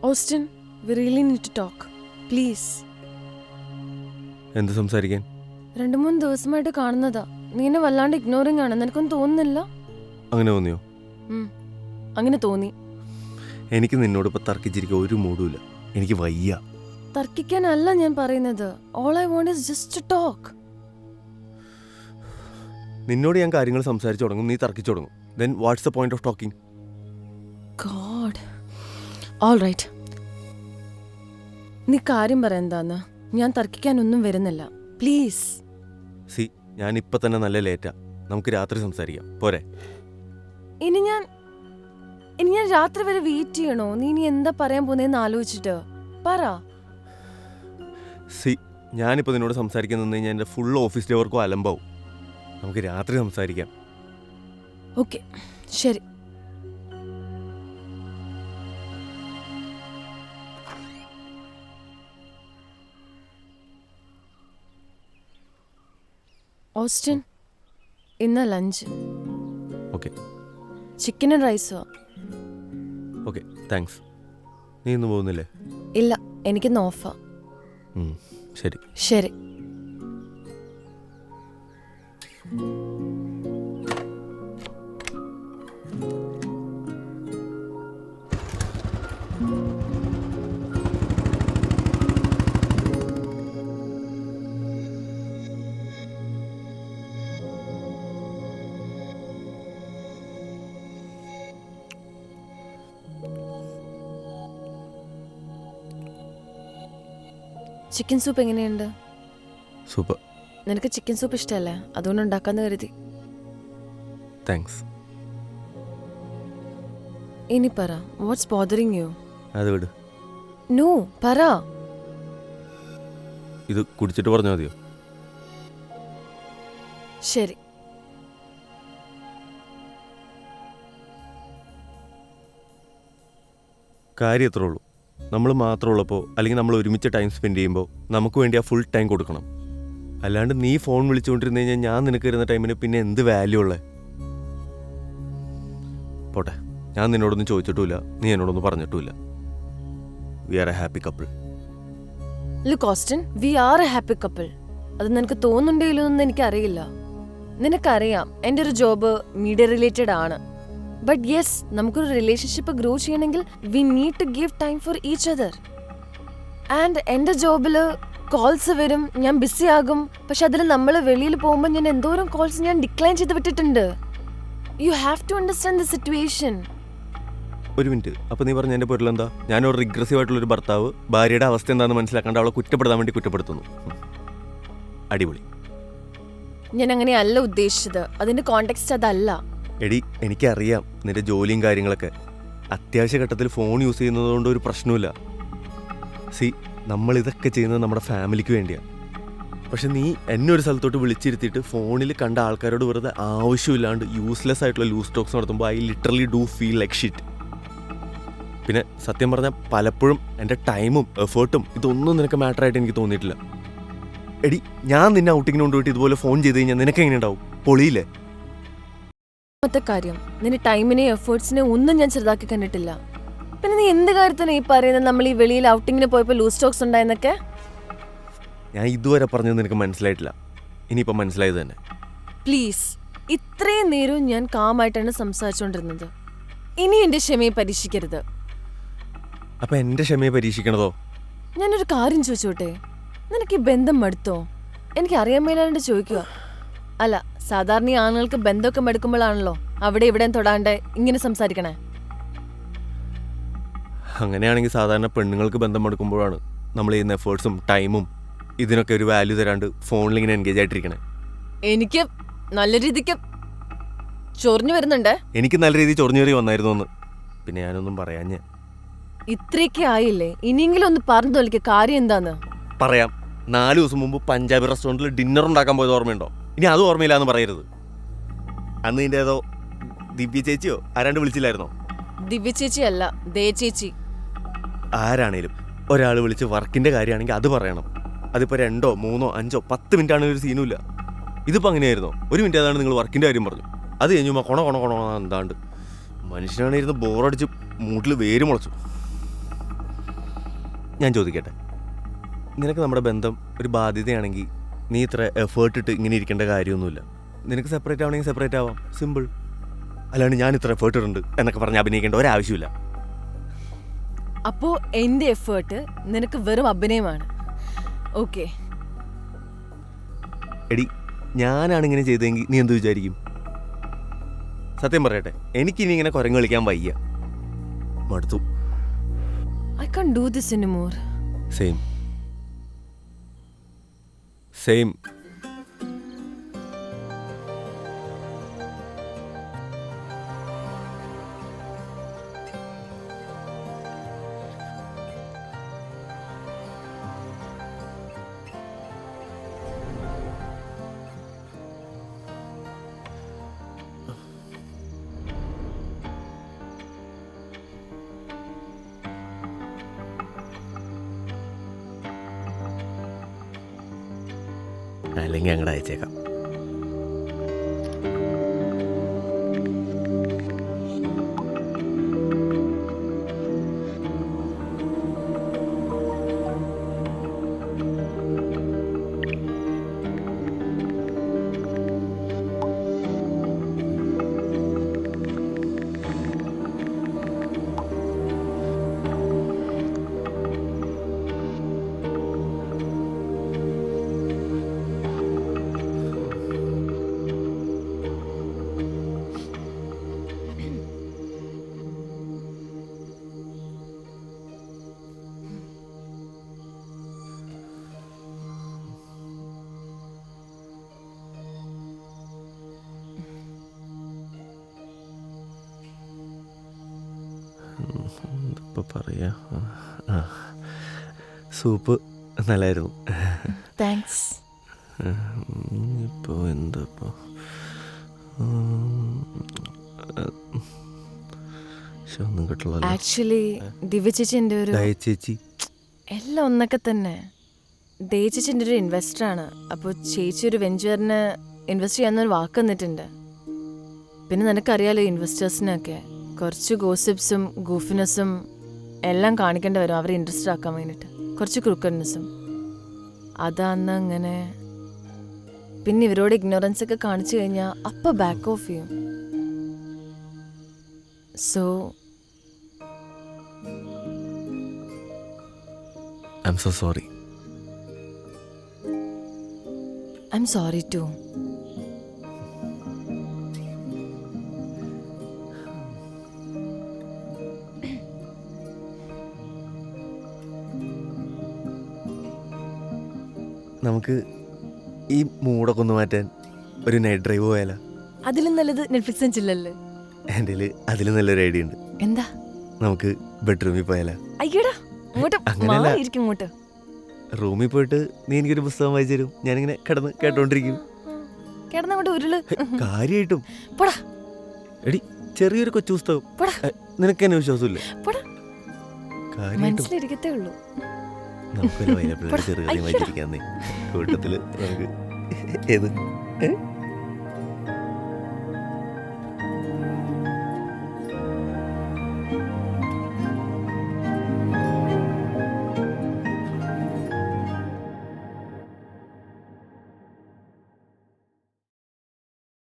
Austin, we really need to talk. Please. എന്ത് സംസാരിക്കാൻ? 2-3 ദിവസമായിട്ട് കാണുന്നതാ. നീ എന്നെ വല്ലാണ്ട് ഇഗ്നോറിംഗ് ആണ്. നിനക്കൊന്നും തോന്നുന്നില്ല? അങ്ങനെ തോന്നിയോ? അങ്ങനെ തോന്നി. എനിക്ക് നിന്നോട് ഇപ്പൊ തർക്കിച്ചിരിക്കാൻ ഒരു മൂടുമില്ല. എനിക്ക് വയ്യ. തർക്കിക്കാനല്ല ഞാൻ പറയുന്നത്. All I want is just to talk. നിന്നോട് ഞാൻ കാര്യങ്ങൾ സംസാരിച്ചു തുടങ്ങും, നീ തർക്കിച്ചു തുടങ്ങും. Then what's the point of talking? God. All right. നീ കാര്യം പറ എന്താന്ന്. ഞാൻ തർക്കിക്കാനൊന്നും വരുന്നില്ല. പ്ലീസ്. സി, ഞാൻ ഇപ്പൊ തന്നെ നല്ല ലേറ്റാ. നമുക്ക് രാത്രി സംസാരിക്കാം, പോരെ? ഇനി ഞാൻ രാത്രി വരെ വെയിറ്റ് ചെയ്യണോ? നീ ഇനി എന്താ പറയാൻ പോന്നേന്ന് ആലോചിച്ചിട്ട് പറ. സി, ഞാനിപ്പോൾ നിന്നോട് സംസാരിക്കാൻ നിന്ന് കഴിഞ്ഞാൽ എൻ്റെ ഫുൾ ഓഫീസിലെ വർക്കും അലമ്പാവും. നമുക്ക് രാത്രി സംസാരിക്കാം. ഓക്കെ, ശരി. ഓസ്റ്റിൻ, ഇന്ന് ലഞ്ച്. ഓക്കെ. ചിക്കനും റൈസോ? Okay, thanks. നീ ഇന്ന് പോകുന്നില്ലേ? ഇല്ല, എനിക്കിന്ന് ഓഫാ. ശരി ശരി. ചിക്കൻ സൂപ്പ് എങ്ങനെയുണ്ട്? സൂപ്പർ. നിനക്ക് ചിക്കൻ സൂപ്പ് ഇഷ്ടമല്ലേ? അതുകൊണ്ട് ഉണ്ടാക്കാന്ന് കരുതി. താങ്ക്സ്. ഇനി പറ, വാട്ട്സ് ബോദറിങ് യു? അത് വിട്. നോ, പറ. ഇത് കുടിച്ചിട്ട് പറഞ്ഞാൽ മതിയോ? ശരി. കാര്യം എത്രേ ഉള്ളൂ. നമ്മൾ മാത്രമുള്ളപ്പോൾ അല്ലെങ്കിൽ നമ്മൾ ഒരുമിച്ച് ടൈം സ്പെൻഡ് ചെയ്യുമ്പോൾ നമുക്ക് വേണ്ടി ആ ഫുൾ ടൈം കൊടുക്കണം. അല്ലാണ്ട് നീ ഫോൺ വിളിച്ചുകൊണ്ടിരുന്ന് കഴിഞ്ഞാൽ ഞാൻ നിനക്ക് തരുന്ന ടൈമിന് പിന്നെ എന്ത് വാല്യൂ ഉള്ളത്? പോട്ടെ, ഞാൻ നിന്നോടൊന്നും ചോദിച്ചിട്ടുമില്ല, നീ എന്നോടൊന്നും പറഞ്ഞിട്ടുമില്ല. We are a happy couple. Look Austin, we are a happy couple. അത് നിനക്ക് തോന്നുന്നുണ്ടെങ്കിലൊന്നും എനിക്കറിയില്ല. നിനക്കറിയാം എൻ്റെ ഒരു ജോബ് മീഡിയ റിലേറ്റഡ് ആണ്. ബട്ട് യെസ്, നമുക്കൊരു റിലേഷൻഷിപ്പ് ഗ്രോ ചെയ്യണമെങ്കിൽ we need to give time for each other. And എൻ്റെ ജോബിൽ കോൾസ് വരും, ഞാൻ ബിസി ആകും. പക്ഷെ അതിൽ നമ്മൾ വെളിയിൽ പോകുമ്പോൾ ഞാൻ എന്തോരം കോൾസ് ഞാൻ ഡിക്ലൈൻ ചെയ്ത് വിട്ടിട്ടുണ്ട്. You have to understand the situation. ഒരു മിനിറ്റ്, അപ്പോൾ നീ പറഞ്ഞ എൻ്റെ പൊരുളെന്താ? ഞാനൊരു റിഗ്രസീവ് ആയിട്ടുള്ളൊരു ഭർത്താവ് ഭാര്യയുടെ അവസ്ഥ എന്താണെന്ന് മനസ്സിലാക്കാണ്ട് അവളെ കുറ്റപ്പെടുത്താൻ വേണ്ടി കുറ്റപ്പെടുത്തുന്നു. അടിപൊളി. ഞാൻ അങ്ങനെയല്ല ഉദ്ദേശിച്ചത്. അതിൻ്റെ കോണ്ടെക്സ്റ്റ് അതല്ല. എടി, എനിക്കറിയാം നിന്റെ ജോലിയും കാര്യങ്ങളൊക്കെ. അത്യാവശ്യ ഘട്ടത്തിൽ ഫോൺ യൂസ് ചെയ്യുന്നതുകൊണ്ട് ഒരു പ്രശ്നമില്ല. സി, നമ്മൾ ഇതൊക്കെ ചെയ്യുന്നത് നമ്മുടെ ഫാമിലിക്ക് വേണ്ടിയാണ്. പക്ഷെ നീ എന്നെ ഒരു സ്ഥലത്തോട്ട് വിളിച്ചിരുത്തിയിട്ട് ഫോണിൽ കണ്ട ആൾക്കാരോട് വെറുതെ ആവശ്യമില്ലാണ്ട് യൂസ്ലെസ് ആയിട്ടുള്ള ലൂസ് ടോക്സ് നടത്തുമ്പോൾ I literally do feel like shit. പിന്നെ സത്യം പറഞ്ഞാൽ പലപ്പോഴും എൻ്റെ ടൈമും എഫേർട്ടും ഇതൊന്നും നിനക്ക് മാറ്ററായിട്ട് എനിക്ക് തോന്നിയിട്ടില്ല. എടി, ഞാൻ നിന്നെ ഔട്ടിങ്ങിന് കൊണ്ടുപോയിട്ട് ഇതുപോലെ ഫോൺ ചെയ്ത് കഴിഞ്ഞാൽ നിനക്ക് എങ്ങനെ ഉണ്ടാവും? പൊളിയില്ലേ? കാര്യം, നിന്റെ ടൈമിനെ എഫേർട്സിനെ ഒന്നും ഞാൻ ചെറുതാക്കി കണ്ടിട്ടില്ല. പിന്നെ നീ എന്ത് കാര്യത്തിനാണ് ഈ പറയുന്നത്? നമ്മൾ ഈ വെളിയിൽ ഔട്ടിങ്ങിന് പോയപ്പോൾ ലൂസ് ടോക്സ് ഉണ്ടായെന്നൊക്കെ ഞാൻ ഇതുവരെ പറഞ്ഞത് നിനക്ക് മനസ്സിലായിട്ടില്ല. ഇനിയിപ്പോൾ മനസ്സിലായത് തന്നെ. പ്ലീസ്, ഇത്രയും നേരവും ഞാൻ കാമായിട്ടാണ് സംസാരിച്ചുകൊണ്ടിരുന്നത്. ഇനി എന്റെ ക്ഷമയെ പരീക്ഷിക്കരുത്. അപ്പൊ എന്റെ ക്ഷമയെ പരീക്ഷിക്കണതോ? ഞാനൊരു കാര്യം ചോദിച്ചോട്ടെ, നിനക്ക് ഈ ബന്ധം മടുത്തോ? എനിക്ക് അറിയാൻ മേലാണ്ട് ചോദിക്കുക. അല്ല, സാധാരണ ഈ ആണുങ്ങൾക്ക് ബന്ധമൊക്കെ മടുക്കുമ്പോഴാണല്ലോ അവിടെ ഇവിടെ തൊടാണ്ട് ഇങ്ങനെ സംസാരിക്കണേ. അങ്ങനെയാണെങ്കിൽ സാധാരണ പെണ്ണുങ്ങൾക്ക് ബന്ധം മടുക്കുമ്പോഴാണ് നമ്മൾ ചെയ്യുന്ന എഫേർട്സും ടൈമും ഇതിനൊക്കെ ഒരു വാല്യൂ തരാണ്ട് ഫോണിൽ ഇങ്ങനെ എൻഗേജ് ആയിട്ടിരിക്കണേ. എനിക്ക് നല്ല രീതിക്ക് ചൊറിഞ്ഞു വരുന്നുണ്ട്. എനിക്ക് നല്ല രീതിയിൽ ചൊറിഞ്ഞേറി വന്നായിരുന്നു എന്ന്. പിന്നെ ഞാനൊന്നും പറയാഞ്ഞ. ഇത്രയൊക്കെ ആയില്ലേ, ഇനിയെങ്കിലും ഒന്ന് പറഞ്ഞു തോലിക്ക. കാര്യം എന്താന്ന് പറയാം. 4 ദിവസം മുമ്പ് പഞ്ചാബി റെസ്റ്റോറൻറ്റിൽ ഡിന്നർ ഉണ്ടാക്കാൻ പോയത് ഓർമ്മയുണ്ടോ? ഇനി അത് ഓർമ്മയില്ല എന്ന് പറയരുത്. അന്ന് നിന്റെ ഏതോ ദിവ്യ ചേച്ചിയോ ആരാണ്ട് വിളിച്ചില്ലായിരുന്നോ? ദിവ്യ ചേച്ചി അല്ല, ദേ ചേച്ചി. ആരാണേലും ഒരാൾ വിളിച്ച് വർക്കിന്റെ കാര്യമാണെങ്കിൽ അത് പറയണം. അതിപ്പോൾ 2, 3, 5, 10 മിനിറ്റ് ആണെങ്കിൽ ഒരു സീനുമില്ല. ഇതിപ്പോൾ അങ്ങനെയായിരുന്നോ? 1 മിനിറ്റ് ഏതാണ് നിങ്ങൾ വർക്കിന്റെ കാര്യം പറഞ്ഞു. അത് കഴിഞ്ഞു കൊണ എന്താണ്ട് മനുഷ്യനാണിരുന്ന് ബോറടിച്ച് മൂട്ടിൽ വേര് മുളച്ചു. ഞാൻ ചോദിക്കട്ടെ, നിനക്ക് നമ്മുടെ ബന്ധം ഒരു ബാധ്യതയാണെങ്കിൽ നീ ഇത്ര എഫേർട്ട് ഇട്ട് ഇങ്ങനെ ഇരിക്കേണ്ട കാര്യമൊന്നുമില്ല. നിനക്ക് സെപ്പറേറ്റ് ആവണമെങ്കിൽ സെപ്പറേറ്റ് ആവാം, സിമ്പിൾ. അല്ലാണ്ട് ഞാൻ ഇത്ര എഫേർട്ട് ഇടുന്നുണ്ട് എന്നൊക്കെ പറഞ്ഞ് അഭിനയിക്കേണ്ട ഒരാവശ്യമില്ല. അപ്പോ എന്റെ എഫേർട്ട് നിനക്ക് വെറും അഭിനയമാണ്. ഓക്കെ, എടി, ഞാനാണ് ഇങ്ങനെ ചെയ്തതെങ്കിൽ നീ എന്ത് വിചാരിക്കും? സത്യം പറയട്ടെ, എനിക്കിനി ഇങ്ങനെ കുരങ്ങ് കളിക്കാൻ വയ്യ, മടുത്തു. I can't do this anymore. Same same. അല്ലെങ്കിൽ അങ്ങോട്ട് അയച്ചേക്കാം. ഇപ്പോൾ പറയാ, സൂപ്പ് നല്ലായിരുന്നു. താങ്ക്സ്. ഇപ്പോൾ എന്താ ഇപ്പോൾ ഒന്നും കിട്ടുള്ളൂ. ആക്ച്വലി ദിവ്യ ചേച്ചിന്റെ ഒരു ചേച്ചി എല്ലാം ഒന്നൊക്കെ തന്നെ. ദേവ് ചേച്ചിന്റെ ഒരു ഇൻവെസ്റ്ററാണ്. അപ്പോൾ ചേച്ചി ഒരു വെഞ്ചറിന് ഇൻവെസ്റ്റ് ചെയ്യാന്നൊരു വാക്ക് തന്നിട്ടുണ്ട്. പിന്നെ നിനക്കറിയാലോ, ഇൻവെസ്റ്റേഴ്സിനൊക്കെ കുറച്ച് ഗോസിപ്സും ഗൂഫിനെസ്സും എല്ലാം കാണിക്കേണ്ടി വരും അവരെ ഇൻട്രസ്റ്റ് ആക്കാൻ വേണ്ടിയിട്ട്, കുറച്ച് ക്രൂക്കഡ്നെസ്സും. അതാന്ന് അങ്ങനെ. പിന്നെ ഇവരോട് ഇഗ്നോറൻസ് ഒക്കെ കാണിച്ചു കഴിഞ്ഞാൽ അപ്പം ബാക്ക് ഓഫ് ചെയ്യും. So I'm so sorry. I'm sorry too. നമുക്ക് ഈ മൂടൊക്കെ ഒന്ന് മാറ്റാൻ ഒരു നൈറ്റ് ഡ്രൈവ് പോയാലോ? അതിലും നല്ലത് നെറ്റ്ഫ്ലിക്സ് ചില്ലല്ലേ. എൻ്റെ അതിലും നല്ലൊരു ഐഡിയ ഉണ്ട്. എന്താ? നമുക്ക് ബെഡ്റൂമിൽ പോയാലോ? അയ്യടാ, ഇങ്ങോട്ട് മാറിയിരിക്കും. ഇങ്ങോട്ട് റൂമിൽ പോയിട്ട് നീ എനിക്കൊരു പുസ്തകം വായിച്ചു തരും, ഞാനിങ്ങനെ കിടന്ന് കേട്ടോണ്ടിരിക്കും. കിടന്നങ്ങോട്ട് ഉരുള്. കാര്യമായിട്ടും പോടാ. എടി, ചെറിയൊരു കൊച്ചു പുസ്തകം. നിനക്ക് എന്നെ വിശ്വാസമില്ല? മനസ്സിലിരിക്കത്തേ ഉള്ളൂ. നമുക്ക് ചെറുകഥ വായിച്ചിരിക്കാന്നേ കൂട്ടത്തില്. നമുക്ക് ഏത്